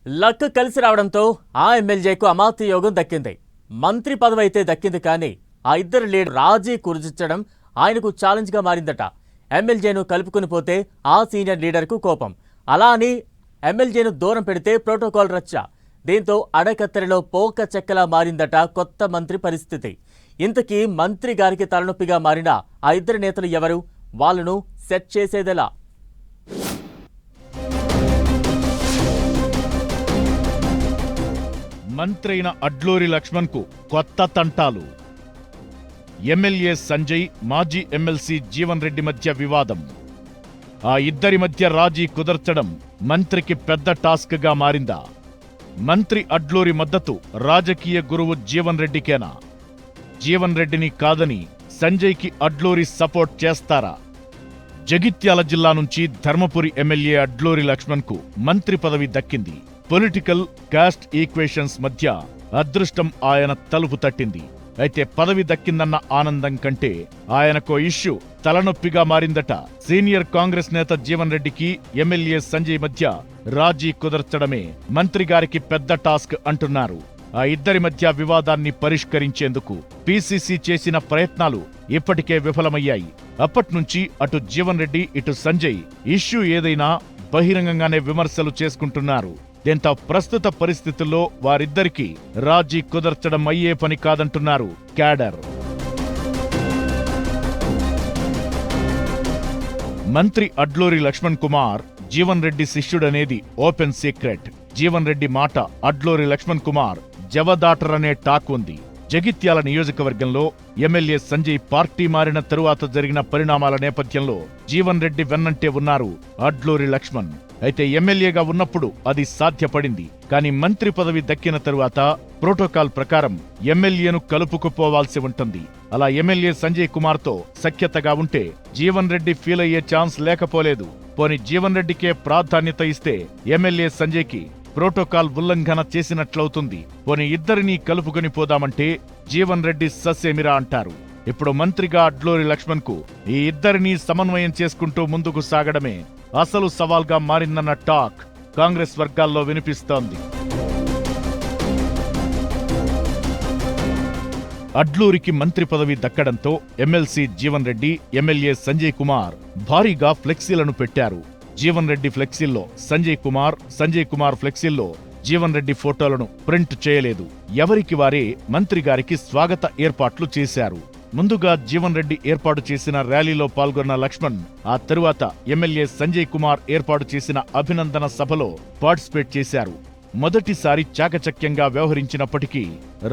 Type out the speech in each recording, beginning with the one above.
Luck కలిసి రావడంతో ఆ ఎమ్మెల్యేకు అమాత్య యోగం దక్కింది. మంత్రి పదవి అయితే దక్కింది, కానీ ఆ ఇద్దరు లీడర్ రాజీ కుదిర్చడం ఆయనకు ఛాలెంజ్గా మారిందట. ఎమ్మెల్యేను కలుపుకుని పోతే ఆ సీనియర్ లీడర్కు కోపం. అలా అని ఎమ్మెల్యేను దూరం పెడితే ప్రోటోకాల్ రచ్చ. దీంతో అడకత్తెరలో పోక చెక్కలా మారిందట కొత్త మంత్రి పరిస్థితి. ఇంతకీ మంత్రి గారికి తలనొప్పిగా మారిన ఆ ఇద్దరు నేతలు ఎవరు? వాళ్ళను సెట్ చేసేదెలా? మంత్రైన అడ్లూరి లక్ష్మణ్కు కొత్త తంటాలు. ఎమ్మెల్యే సంజయ్, మాజీ ఎమ్మెల్సీ జీవన్ రెడ్డి మధ్య వివాదం. ఆ ఇద్దరి మధ్య రాజీ కుదర్చడం మంత్రికి పెద్ద టాస్క్గా మారిందా? మంత్రి అడ్లూరి మద్దతు రాజకీయ గురువు జీవన్ రెడ్డికేనా? జీవన్ రెడ్డిని కాదని సంజయ్కి అడ్లూరి సపోర్ట్ చేస్తారా? జగిత్యాల జిల్లా నుంచి ధర్మపురి ఎమ్మెల్యే అడ్లూరి లక్ష్మణ్కు మంత్రి పదవి దక్కింది. పొలిటికల్ కాస్ట్ ఈక్వేషన్స్ మధ్య అదృష్టం ఆయన తలుపు తట్టింది. అయితే పదవి దక్కిందన్న ఆనందం కంటే ఆయనకో ఇష్యూ తలనొప్పిగా మారిందట. సీనియర్ కాంగ్రెస్ నేత జీవన్ రెడ్డికి ఎమ్మెల్యే సంజయ్ మధ్య రాజీ కుదర్చడమే మంత్రిగారికి పెద్ద టాస్క్ అంటున్నారు. ఆ ఇద్దరి మధ్య వివాదాన్ని పరిష్కరించేందుకు పీసీసీ చేసిన ప్రయత్నాలు ఇప్పటికే విఫలమయ్యాయి. అప్పట్నుంచి అటు జీవన్ రెడ్డి, ఇటు సంజయ్ ఇష్యూ ఏదైనా బహిరంగంగానే విమర్శలు చేసుకుంటున్నారు. దీంతో ప్రస్తుత పరిస్థితుల్లో వారిద్దరికీ రాజీ కుదర్చడం అయ్యే పని కాదంటున్నారు క్యాడర్. మంత్రి అడ్లూరి లక్ష్మణ్ కుమార్ జీవన్ రెడ్డి శిష్యుడనేది ఓపెన్ సీక్రెట్. జీవన్ రెడ్డి మాట అడ్లూరి లక్ష్మణ్ కుమార్ జవదాటరనే టాక్ ఉంది. జగిత్యాల నియోజకవర్గంలో ఎమ్మెల్యే సంజయ్ పార్టీ మారిన తరువాత జరిగిన పరిణామాల నేపథ్యంలో జీవన్ రెడ్డి వెన్నంటే ఉన్నారు అడ్లూరి లక్ష్మణ్. అయితే ఎమ్మెల్యేగా ఉన్నప్పుడు అది సాధ్యపడింది. కానీ మంత్రి పదవి దక్కిన తరువాత ప్రోటోకాల్ ప్రకారం ఎమ్మెల్యేను కలుపుకుపోవాల్సి ఉంటుంది. అలా ఎమ్మెల్యే సంజయ్ కుమార్తో సఖ్యతగా ఉంటే జీవన్ రెడ్డి ఫీల్ అయ్యే ఛాన్స్ లేకపోలేదు. పోని జీవన్ రెడ్డికే ప్రాధాన్యత ఇస్తే ఎమ్మెల్యే సంజయ్కి ప్రోటోకాల్ ఉల్లంఘన చేసినట్లవుతుంది. పోని ఇద్దరినీ కలుపుకొని పోదామంటే జీవన్ రెడ్డి ససేమిరా అంటారు. ఇప్పుడు మంత్రిగా అడ్లూరి లక్ష్మణ్కు ఈ ఇద్దరినీ సమన్వయం చేసుకుంటూ ముందుకు సాగడమే అసలు సవాల్గా మారిందన్న టాక్ కాంగ్రెస్ వర్గాల్లో వినిపిస్తోంది. అడ్లూరికి మంత్రి పదవి దక్కడంతో ఎమ్మెల్సీ జీవన్ రెడ్డి, ఎమ్మెల్యే సంజయ్ కుమార్ భారీగా ఫ్లెక్సీలను పెట్టారు. జీవన్ రెడ్డి ఫ్లెక్సీల్లో సంజయ్ కుమార్ ఫ్లెక్సీల్లో జీవన్ రెడ్డి ఫోటోలను ప్రింట్ చేయలేదు. ఎవరికి వారే మంత్రి గారికి స్వాగత ఏర్పాట్లు చేశారు. ముందుగా జీవన్ రెడ్డి ఏర్పాటు చేసిన ర్యాలీలో పాల్గొన్న లక్ష్మణ్ ఆ తరువాత ఎమ్మెల్యే సంజయ్ కుమార్ ఏర్పాటు చేసిన అభినందన సభలో పార్టిసిపేట్ చేశారు. మొదటిసారి చాకచక్యంగా వ్యవహరించినప్పటికీ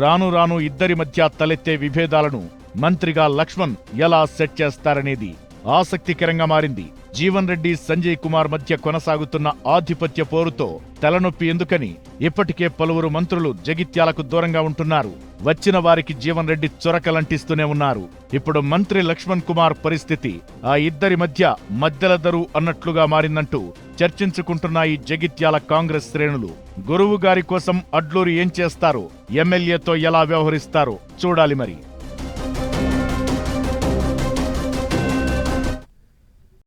రాను రాను ఇద్దరి మధ్య తలెత్తే విభేదాలను మంత్రిగా లక్ష్మణ్ ఎలా సెట్ చేస్తారనేది ఆసక్తికరంగా మారింది. జీవన్ రెడ్డి, సంజయ్ కుమార్ మధ్య కొనసాగుతున్న ఆధిపత్య పోరుతో తలనొప్పి ఎందుకని ఇప్పటికే పలువురు మంత్రులు జగిత్యాలకు దూరంగా ఉంటున్నారు. వచ్చిన వారికి జీవన్ రెడ్డి చొరకలంటిస్తూనే ఉన్నారు. ఇప్పుడు మంత్రి లక్ష్మణ్ కుమార్ పరిస్థితి ఆ ఇద్దరి మధ్య మధ్యలదరు అన్నట్లుగా మారిందంటూ చర్చించుకుంటున్న ఈ జగిత్యాల కాంగ్రెస్ శ్రేణులు గురువు గారి కోసం అడ్లూరి ఏం చేస్తారో, ఎమ్మెల్యేతో ఎలా వ్యవహరిస్తారో చూడాలి మరి.